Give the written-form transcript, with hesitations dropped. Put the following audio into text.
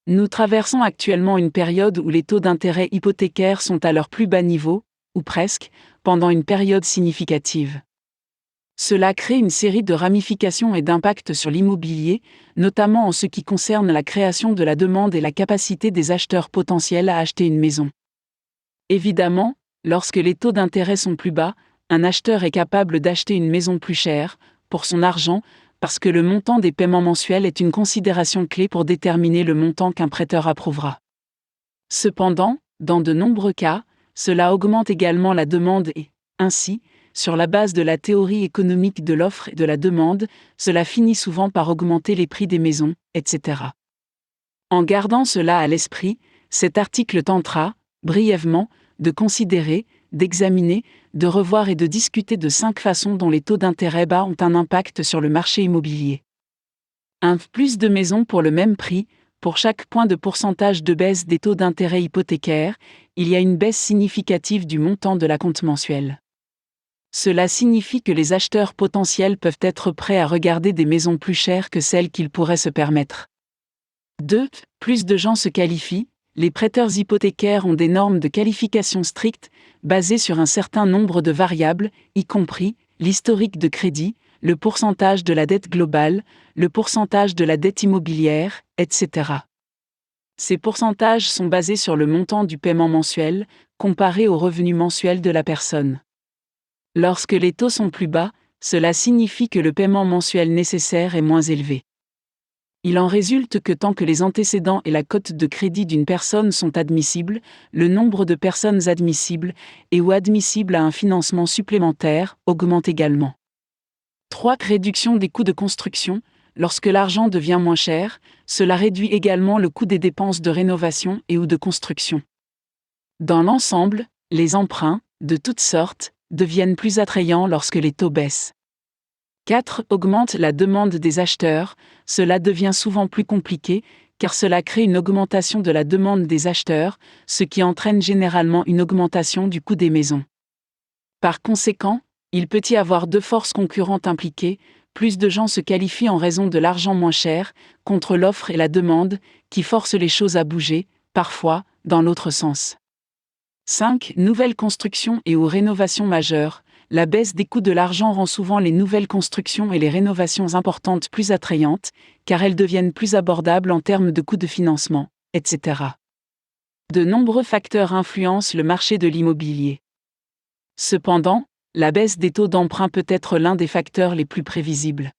Nous traversons actuellement une période où les taux d'intérêt hypothécaires sont à leur plus bas niveau, ou presque, pendant une période significative. Cela crée une série de ramifications et d'impacts sur l'immobilier, notamment en ce qui concerne la création de la demande et la capacité des acheteurs potentiels à acheter une maison. Évidemment, lorsque les taux d'intérêt sont plus bas, un acheteur est capable d'acheter une maison plus chère, pour son argent, parce que le montant des paiements mensuels est une considération clé pour déterminer le montant qu'un prêteur approuvera. Cependant, dans de nombreux cas, cela augmente également la demande et, ainsi, sur la base de la théorie économique de l'offre et de la demande, cela finit souvent par augmenter les prix des maisons, etc. En gardant cela à l'esprit, cet article tentera, brièvement, de considérer, d'examiner, de revoir et de discuter de 5 façons dont les taux d'intérêt bas ont un impact sur le marché immobilier. 1. Plus de maisons pour le même prix. Pour chaque point de pourcentage de baisse des taux d'intérêt hypothécaires, il y a une baisse significative du montant de l'acompte mensuel. Cela signifie que les acheteurs potentiels peuvent être prêts à regarder des maisons plus chères que celles qu'ils pourraient se permettre. 2. Plus de gens se qualifient. Les prêteurs hypothécaires ont des normes de qualification strictes, basées sur un certain nombre de variables, y compris l'historique de crédit, le pourcentage de la dette globale, le pourcentage de la dette immobilière, etc. Ces pourcentages sont basés sur le montant du paiement mensuel, comparé au revenu mensuel de la personne. Lorsque les taux sont plus bas, cela signifie que le paiement mensuel nécessaire est moins élevé. Il en résulte que tant que les antécédents et la cote de crédit d'une personne sont admissibles, le nombre de personnes admissibles et ou admissibles à un financement supplémentaire augmente également. 3. Réduction des coûts de construction. Lorsque l'argent devient moins cher, cela réduit également le coût des dépenses de rénovation et ou de construction. Dans l'ensemble, les emprunts, de toutes sortes, deviennent plus attrayants lorsque les taux baissent. 4. Augmente la demande des acheteurs. Cela devient souvent plus compliqué, car cela crée une augmentation de la demande des acheteurs, ce qui entraîne généralement une augmentation du coût des maisons. Par conséquent, il peut y avoir 2 forces concurrentes impliquées, plus de gens se qualifient en raison de l'argent moins cher, contre l'offre et la demande, qui forcent les choses à bouger, parfois, dans l'autre sens. 5. Nouvelles constructions et ou rénovations majeures. La baisse des coûts de l'argent rend souvent les nouvelles constructions et les rénovations importantes plus attrayantes, car elles deviennent plus abordables en termes de coûts de financement, etc. De nombreux facteurs influencent le marché de l'immobilier. Cependant, la baisse des taux d'emprunt peut être l'un des facteurs les plus prévisibles.